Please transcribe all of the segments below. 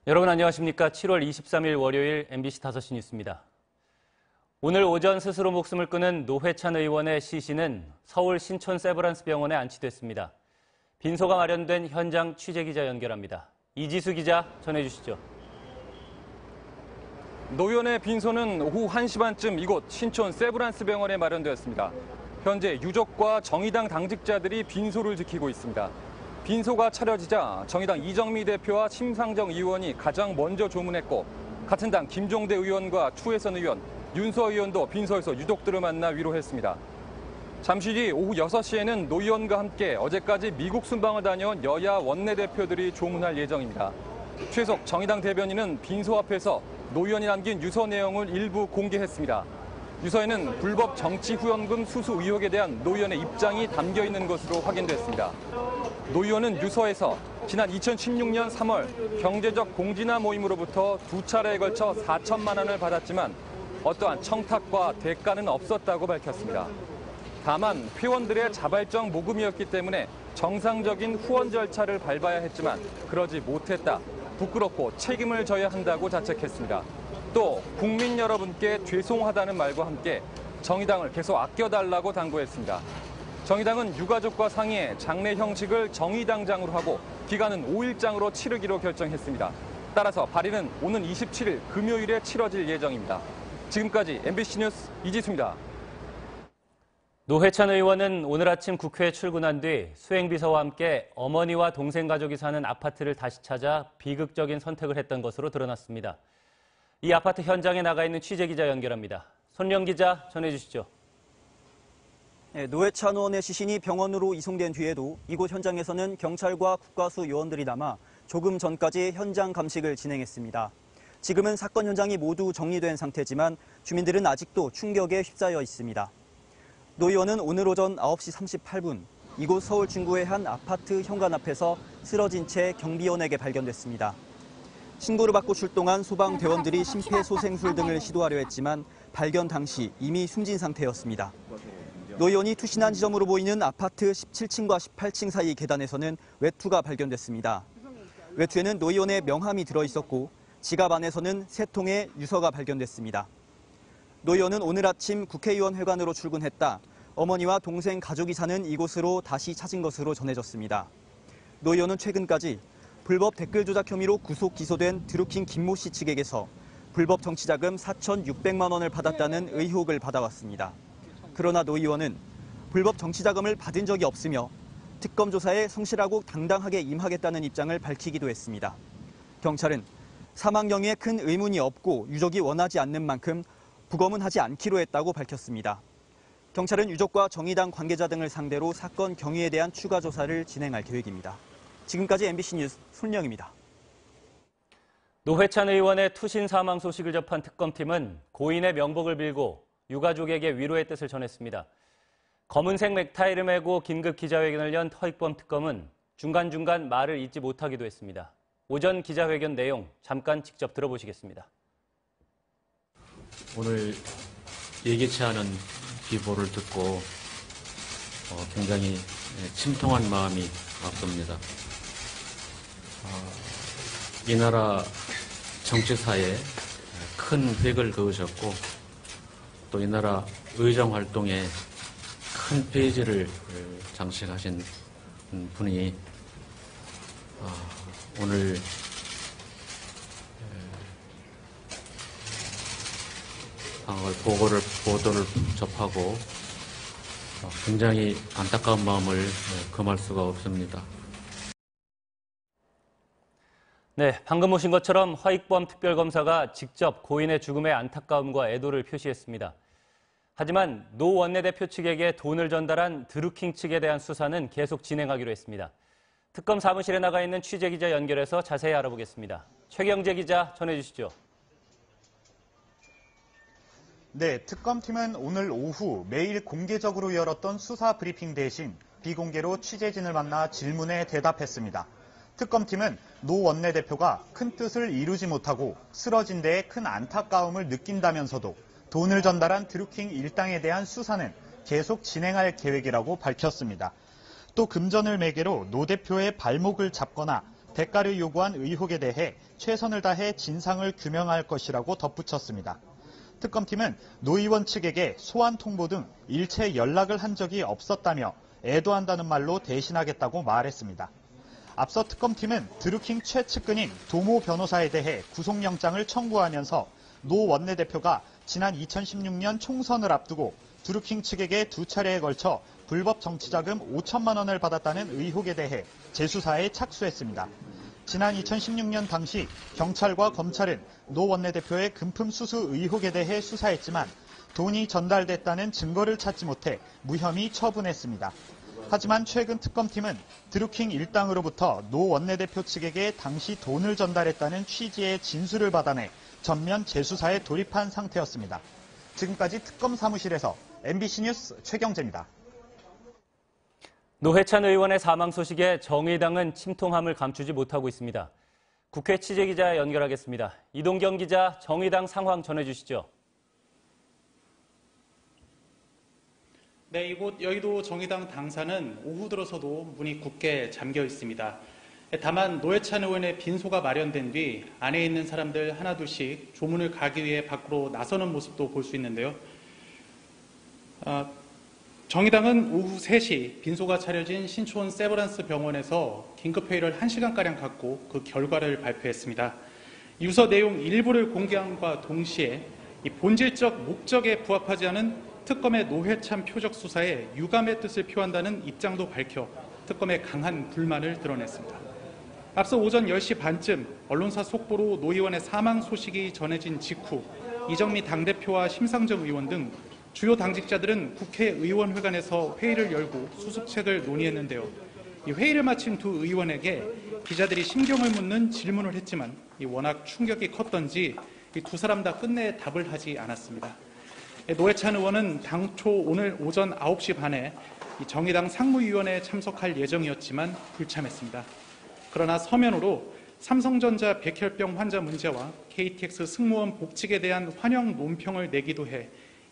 여러분 안녕하십니까? 7월 23일 월요일 MBC 5시 뉴스입니다. 오늘 오전 스스로 목숨을 끊은 노회찬 의원의 시신은 서울 신촌 세브란스 병원에 안치됐습니다. 빈소가 마련된 현장 취재기자 연결합니다. 이지수 기자 전해주시죠. 노 의원의 빈소는 오후 1시 반쯤 이곳 신촌 세브란스 병원에 마련되었습니다. 현재 유족과 정의당 당직자들이 빈소를 지키고 있습니다. 빈소가 차려지자 정의당 이정미 대표와 심상정 의원이 가장 먼저 조문했고 같은 당 김종대 의원과 추혜선 의원, 윤서 의원도 빈소에서 유족들을 만나 위로했습니다. 잠시 뒤 오후 6시에는 노 의원과 함께 어제까지 미국 순방을 다녀온 여야 원내대표들이 조문할 예정입니다. 최석 정의당 대변인은 빈소 앞에서 노 의원이 남긴 유서 내용을 일부 공개했습니다. 유서에는 불법 정치 후원금 수수 의혹에 대한 노 의원의 입장이 담겨 있는 것으로 확인됐습니다. 노 의원은 유서에서 지난 2016년 3월 경제적 공진화 모임으로부터 2차례에 걸쳐 4천만 원을 받았지만 어떠한 청탁과 대가는 없었다고 밝혔습니다. 다만 회원들의 자발적 모금이었기 때문에 정상적인 후원 절차를 밟아야 했지만 그러지 못했다. 부끄럽고 책임을 져야 한다고 자책했습니다. 또 국민 여러분께 죄송하다는 말과 함께 정의당을 계속 아껴달라고 당부했습니다. 정의당은 유가족과 상의해 장례 형식을 정의당장으로 하고 기간은 5일장으로 치르기로 결정했습니다. 따라서 발의는 오는 27일 금요일에 치러질 예정입니다. 지금까지 MBC 뉴스 이지수입니다. 노회찬 의원은 오늘 아침 국회에 출근한 뒤 수행비서와 함께 어머니와 동생 가족이 사는 아파트를 다시 찾아 비극적인 선택을 했던 것으로 드러났습니다. 이 아파트 현장에 나가 있는 취재기자 연결합니다. 손령 기자 전해주시죠. 노회찬 의원의 시신이 병원으로 이송된 뒤에도 이곳 현장에서는 경찰과 국가수 요원들이 남아 조금 전까지 현장 감식을 진행했습니다. 지금은 사건 현장이 모두 정리된 상태지만 주민들은 아직도 충격에 휩싸여 있습니다. 노 의원은 오늘 오전 9시 38분 이곳 서울 중구의 한 아파트 현관 앞에서 쓰러진 채 경비원에게 발견됐습니다. 신고를 받고 출동한 소방대원들이 심폐소생술 등을 시도하려 했지만 발견 당시 이미 숨진 상태였습니다. 노 의원이 투신한 지점으로 보이는 아파트 17층과 18층 사이 계단에서는 외투가 발견됐습니다. 외투에는 노 의원의 명함이 들어있었고 지갑 안에서는 3통의 유서가 발견됐습니다. 노 의원은 오늘 아침 국회의원 회관으로 출근했다 어머니와 동생 가족이 사는 이곳으로 다시 찾은 것으로 전해졌습니다. 노 의원은 최근까지 불법 댓글 조작 혐의로 구속 기소된 드루킹 김모 씨 측에게서 불법 정치자금 4,600만 원을 받았다는 의혹을 받아왔습니다. 그러나 노 의원은 불법 정치자금을 받은 적이 없으며 특검 조사에 성실하고 당당하게 임하겠다는 입장을 밝히기도 했습니다. 경찰은 사망 경위에 큰 의문이 없고 유족이 원하지 않는 만큼 부검은 하지 않기로 했다고 밝혔습니다. 경찰은 유족과 정의당 관계자 등을 상대로 사건 경위에 대한 추가 조사를 진행할 계획입니다. 지금까지 MBC 뉴스 손령입니다. 노회찬 의원의 투신 사망 소식을 접한 특검팀은 고인의 명복을 빌고 유가족에게 위로의 뜻을 전했습니다. 검은색 넥타이를 메고 긴급 기자회견을 연 허익범 특검은 중간중간 말을 잇지 못하기도 했습니다. 오전 기자회견 내용 잠깐 직접 들어보시겠습니다. 오늘 예기치 않은 비보를 듣고 굉장히 침통한 마음이 앞섭니다. 이 나라 정치사에 큰 획을 그으셨고 또 이 나라 의정 활동에 큰 페이지를 장식하신 분이 오늘 보도를 접하고 굉장히 안타까운 마음을 금할 수가 없습니다. 네, 방금 오신 것처럼 허익범 특별검사가 직접 고인의 죽음에 안타까움과 애도를 표시했습니다. 하지만 노 원내대표 측에게 돈을 전달한 드루킹 측에 대한 수사는 계속 진행하기로 했습니다. 특검 사무실에 나가 있는 취재기자 연결해서 자세히 알아보겠습니다. 최경재 기자 전해주시죠. 네, 특검팀은 오늘 오후 매일 공개적으로 열었던 수사 브리핑 대신 비공개로 취재진을 만나 질문에 대답했습니다. 특검팀은 노 원내대표가 큰 뜻을 이루지 못하고 쓰러진 데에 큰 안타까움을 느낀다면서도 돈을 전달한 드루킹 일당에 대한 수사는 계속 진행할 계획이라고 밝혔습니다. 또 금전을 매개로 노 대표의 발목을 잡거나 대가를 요구한 의혹에 대해 최선을 다해 진상을 규명할 것이라고 덧붙였습니다. 특검팀은 노 의원 측에게 소환 통보 등 일체 연락을 한 적이 없었다며 애도한다는 말로 대신하겠다고 말했습니다. 앞서 특검팀은 드루킹 최측근인 도모 변호사에 대해 구속영장을 청구하면서 노 원내대표가 지난 2016년 총선을 앞두고 드루킹 측에게 2차례에 걸쳐 불법 정치자금 5천만 원을 받았다는 의혹에 대해 재수사에 착수했습니다. 지난 2016년 당시 경찰과 검찰은 노 원내대표의 금품 수수 의혹에 대해 수사했지만 돈이 전달됐다는 증거를 찾지 못해 무혐의 처분했습니다. 하지만 최근 특검팀은 드루킹 일당으로부터 노 원내대표 측에게 당시 돈을 전달했다는 취지의 진술을 받아내 전면 재수사에 돌입한 상태였습니다. 지금까지 특검 사무실에서 MBC 뉴스 최경재입니다. 노회찬 의원의 사망 소식에 정의당은 침통함을 감추지 못하고 있습니다. 국회 취재기자 연결하겠습니다. 이동경 기자, 정의당 상황 전해주시죠. 네, 이곳 여의도 정의당 당사는 오후 들어서도 문이 굳게 잠겨 있습니다. 다만 노회찬 의원의 빈소가 마련된 뒤 안에 있는 사람들 하나둘씩 조문을 가기 위해 밖으로 나서는 모습도 볼 수 있는데요. 정의당은 오후 3시 빈소가 차려진 신촌 세브란스 병원에서 긴급회의를 1시간가량 갖고 그 결과를 발표했습니다. 유서 내용 일부를 공개함과 동시에 이 본질적 목적에 부합하지 않은 특검의 노회찬 표적 수사에 유감의 뜻을 표한다는 입장도 밝혀 특검에 강한 불만을 드러냈습니다. 앞서 오전 10시 반쯤 언론사 속보로 노 의원의 사망 소식이 전해진 직후 이정미 당대표와 심상정 의원 등 주요 당직자들은 국회의원회관에서 회의를 열고 수습책을 논의했는데요. 이 회의를 마친 두 의원에게 기자들이 심경을 묻는 질문을 했지만 워낙 충격이 컸던지 이 두 사람 다 끝내 답을 하지 않았습니다. 노회찬 의원은 당초 오늘 오전 9시 반에 정의당 상무위원회에 참석할 예정이었지만 불참했습니다. 그러나 서면으로 삼성전자 백혈병 환자 문제와 KTX 승무원 복직에 대한 환영 논평을 내기도 해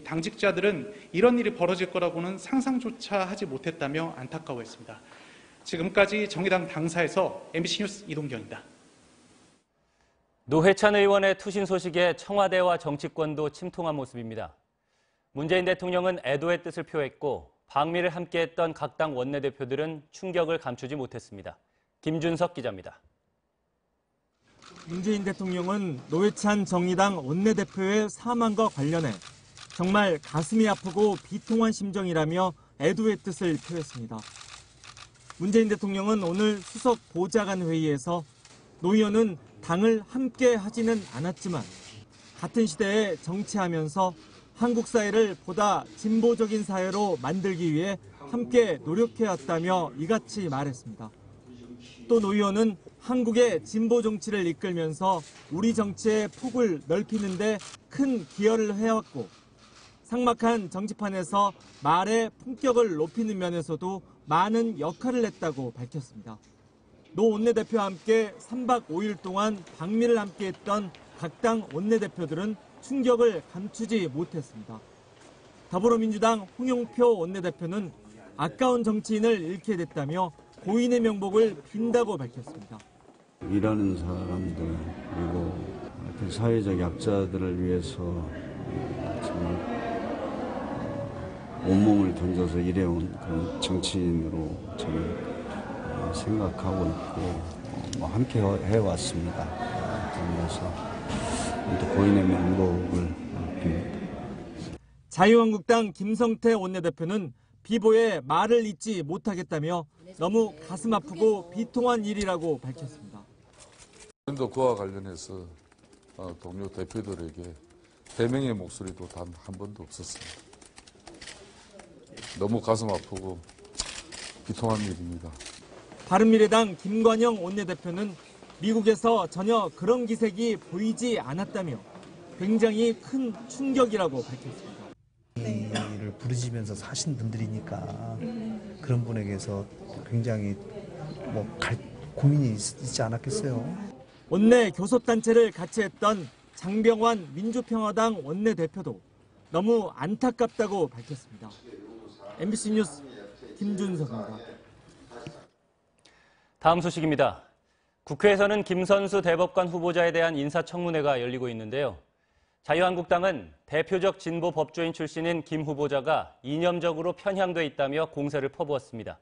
당직자들은 이런 일이 벌어질 거라고는 상상조차 하지 못했다며 안타까워했습니다. 지금까지 정의당 당사에서 MBC 뉴스 이동경입니다. 노회찬 의원의 투신 소식에 청와대와 정치권도 침통한 모습입니다. 문재인 대통령은 애도의 뜻을 표했고 방미를 함께했던 각 당 원내대표들은 충격을 감추지 못했습니다. 김준석 기자입니다. 문재인 대통령은 노회찬 정의당 원내대표의 사망과 관련해 정말 가슴이 아프고 비통한 심정이라며 애도의 뜻을 표했습니다. 문재인 대통령은 오늘 수석 보좌관 회의에서 노 의원은 당을 함께 하지는 않았지만 같은 시대에 정치하면서 한국 사회를 보다 진보적인 사회로 만들기 위해 함께 노력해왔다며 이같이 말했습니다. 또 노 의원은 한국의 진보 정치를 이끌면서 우리 정치의 폭을 넓히는 데 큰 기여를 해왔고 삭막한 정치판에서 말의 품격을 높이는 면에서도 많은 역할을 했다고 밝혔습니다. 노 원내대표와 함께 3박 5일 동안 방미를 함께했던 각 당 원내대표들은 충격을 감추지 못했습니다. 더불어민주당 홍영표 원내대표는 아까운 정치인을 잃게 됐다며 고인의 명복을 빈다고 밝혔습니다. 일하는 사람들 그리고 사회적 약자들을 위해서 정말 온몸을 던져서 일해온 그런 정치인으로 저는 생각하고 있고 함께 해왔습니다. 그래서 고인의 명복을 빕니다. 자유한국당 김성태 원내대표는 비보의 말을 잊지 못하겠다며 너무 가슴 아프고 비통한 일이라고 밝혔습니다. 또 그와 관련해서 동료 대표들에게 대명의 목소리도 단 한 번도 없었습니다. 너무 가슴 아프고 비통한 일입니다. 바른미래당 김관영 원내대표는 미국에서 전혀 그런 기색이 보이지 않았다며 굉장히 큰 충격이라고 밝혔습니다. 를 부르시면서 사신 분들이니까 그런 분에게서 굉장히 고민이 있지 않았겠어요. 원내 교섭단체를 같이 했던 장병환 민주평화당 원내대표도 너무 안타깝다고 밝혔습니다. MBC 뉴스 김준석입니다. 다음 소식입니다. 국회에서는 김선수 대법관 후보자에 대한 인사청문회가 열리고 있는데요. 자유한국당은 대표적 진보 법조인 출신인 김 후보자가 이념적으로 편향돼 있다며 공세를 퍼부었습니다.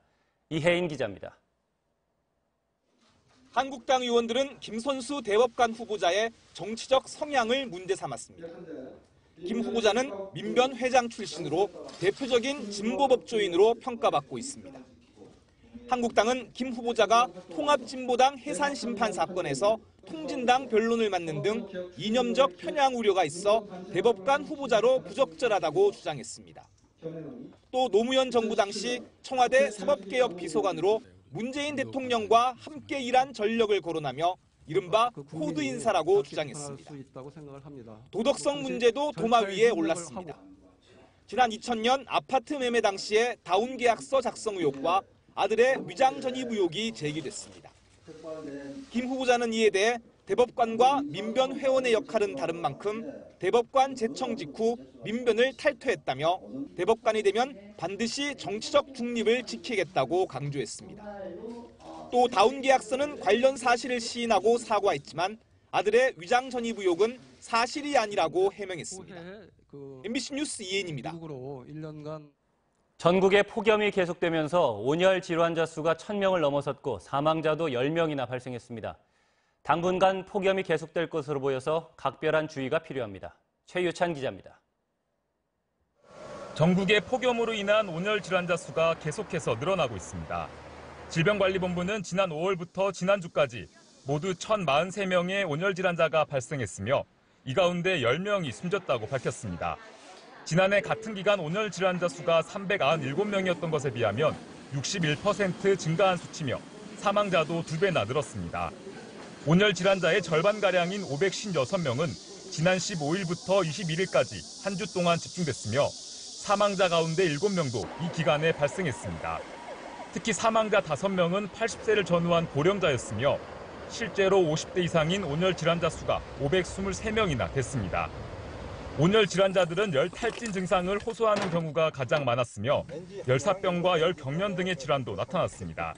이혜인 기자입니다. 한국당 의원들은 김선수 대법관 후보자의 정치적 성향을 문제 삼았습니다. 김 후보자는 민변 회장 출신으로 대표적인 진보 법조인으로 평가받고 있습니다. 한국당은 김 후보자가 통합진보당 해산심판 사건에서 통진당 변론을 맡는 등 이념적 편향 우려가 있어 대법관 후보자로 부적절하다고 주장했습니다. 또 노무현 정부 당시 청와대 사법개혁 비서관으로 문재인 대통령과 함께 일한 전력을 거론하며 이른바 코드 인사라고 주장했습니다. 도덕성 문제도 도마 위에 올랐습니다. 지난 2000년 아파트 매매 당시에 다운 계약서 작성 의혹과 아들의 위장 전입 의혹이 제기됐습니다. 김 후보자는 이에 대해 대법관과 민변 회원의 역할은 다른 만큼 대법관 제청 직후 민변을 탈퇴했다며 대법관이 되면 반드시 정치적 중립을 지키겠다고 강조했습니다. 또 다운 계약서는 관련 사실을 시인하고 사과했지만 아들의 위장 전입 의혹은 사실이 아니라고 해명했습니다. MBC 뉴스 이혜인입니다. 전국에 폭염이 계속되면서 온열 질환자 수가 1000명을 넘어섰고 사망자도 10명이나 발생했습니다. 당분간 폭염이 계속될 것으로 보여서 각별한 주의가 필요합니다. 최유찬 기자입니다. 전국의 폭염으로 인한 온열 질환자 수가 계속해서 늘어나고 있습니다. 질병관리본부는 지난 5월부터 지난주까지 모두 1043명의 온열 질환자가 발생했으며 이 가운데 10명이 숨졌다고 밝혔습니다. 지난해 같은 기간 온열 질환자 수가 397명이었던 것에 비하면 61% 증가한 수치며 사망자도 2배나 늘었습니다. 온열 질환자의 절반가량인 556명은 지난 15일부터 21일까지 한 주 동안 집중됐으며 사망자 가운데 7명도 이 기간에 발생했습니다. 특히 사망자 5명은 80세를 전후한 고령자였으며 실제로 50대 이상인 온열 질환자 수가 523명이나 됐습니다. 온열 질환자들은 열 탈진 증상을 호소하는 경우가 가장 많았으며 열사병과 열경련 등의 질환도 나타났습니다.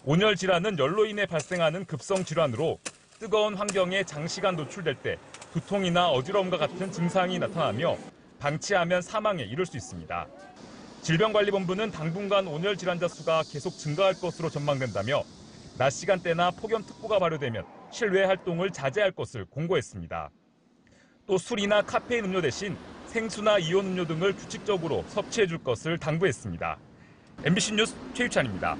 온열 질환은 열로 인해 발생하는 급성 질환으로 뜨거운 환경에 장시간 노출될 때 두통이나 어지러움과 같은 증상이 나타나며 방치하면 사망에 이를 수 있습니다. 질병관리본부는 당분간 온열 질환자 수가 계속 증가할 것으로 전망된다며 낮 시간대나 폭염특보가 발효되면 실외 활동을 자제할 것을 공고했습니다. 또 술이나 카페인 음료 대신 생수나 이온 음료 등을 규칙적으로 섭취해 줄 것을 당부했습니다. MBC 뉴스 최유찬입니다.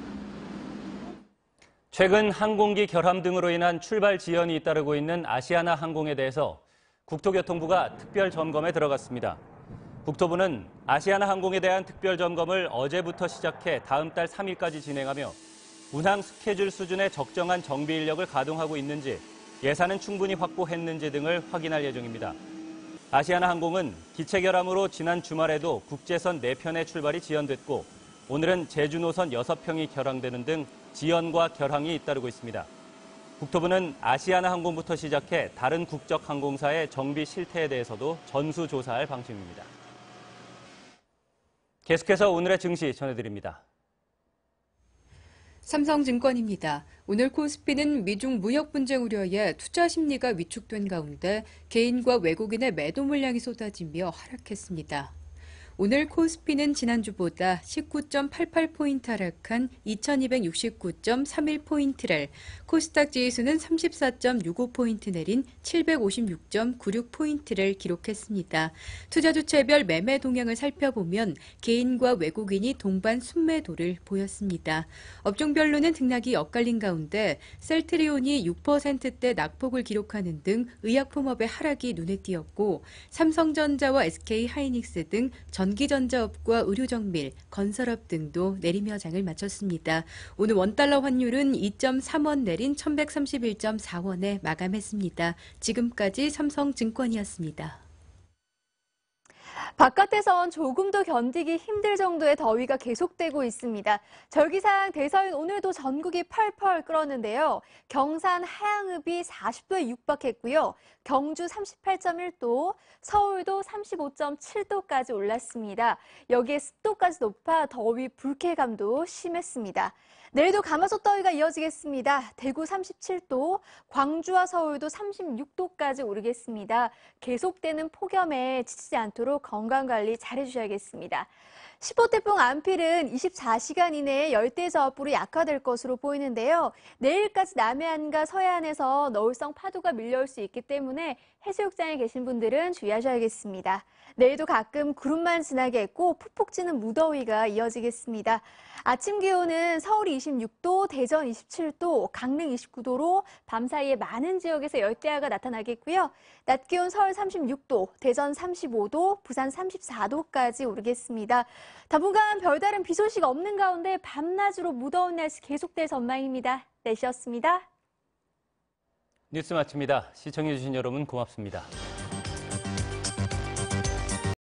최근 항공기 결함 등으로 인한 출발 지연이 잇따르고 있는 아시아나 항공에 대해서 국토교통부가 특별 점검에 들어갔습니다. 국토부는 아시아나 항공에 대한 특별 점검을 어제부터 시작해 다음 달 3일까지 진행하며 운항 스케줄 수준의 적정한 정비 인력을 가동하고 있는지, 예산은 충분히 확보했는지 등을 확인할 예정입니다. 아시아나 항공은 기체 결함으로 지난 주말에도 국제선 4편의 출발이 지연됐고 오늘은 제주 노선 6편이 결항되는 등 지연과 결항이 잇따르고 있습니다. 국토부는 아시아나 항공부터 시작해 다른 국적 항공사의 정비 실태에 대해서도 전수조사할 방침입니다. 계속해서 오늘의 증시 전해드립니다. 삼성증권입니다. 오늘 코스피는 미중 무역 분쟁 우려에 투자 심리가 위축된 가운데 개인과 외국인의 매도 물량이 쏟아지며 하락했습니다. 오늘 코스피는 지난주보다 19.88포인트 하락한 2269.31포인트를, 코스닥 지수는 34.65포인트 내린 756.96포인트를 기록했습니다. 투자주체별 매매 동향을 살펴보면 개인과 외국인이 동반 순매도를 보였습니다. 업종별로는 등락이 엇갈린 가운데 셀트리온이 6%대 낙폭을 기록하는 등 의약품업의 하락이 눈에 띄었고 삼성전자와 SK하이닉스 등 전기전자업과 의료정밀, 건설업 등도 내리며 장을 마쳤습니다. 오늘 원달러 환율은 2.3원 내린 1131.4원에 마감했습니다. 지금까지 삼성증권이었습니다. 바깥에선 조금 더 견디기 힘들 정도의 더위가 계속되고 있습니다. 절기상 대서인 오늘도 전국이 펄펄 끓었는데요. 경산 하양읍이 40도에 육박했고요. 경주 38.1도, 서울도 35.7도까지 올랐습니다. 여기에 습도까지 높아 더위 불쾌감도 심했습니다. 내일도 가마솥 더위가 이어지겠습니다. 대구 37도, 광주와 서울도 36도까지 오르겠습니다. 계속되는 폭염에 지치지 않도록 건강관리 잘해주셔야겠습니다. 15태풍 안필은 24시간 이내에 열대저압으로 약화될 것으로 보이는데요. 내일까지 남해안과 서해안에서 너울성 파도가 밀려올 수 있기 때문에 해수욕장에 계신 분들은 주의하셔야겠습니다. 내일도 가끔 구름만 지나게 있고 푹푹 찌는 무더위가 이어지겠습니다. 아침 기온은 서울이 26도, 대전 27도, 강릉 29도로 밤사이에 많은 지역에서 열대야가 나타나겠고요. 낮 기온 서울 36도, 대전 35도, 부산 34도까지 오르겠습니다. 당분간 별다른 비 소식 없는 가운데 밤낮으로 무더운 날씨 계속될 전망입니다. 날씨였습니다. 뉴스 마칩니다. 시청해주신 여러분 고맙습니다.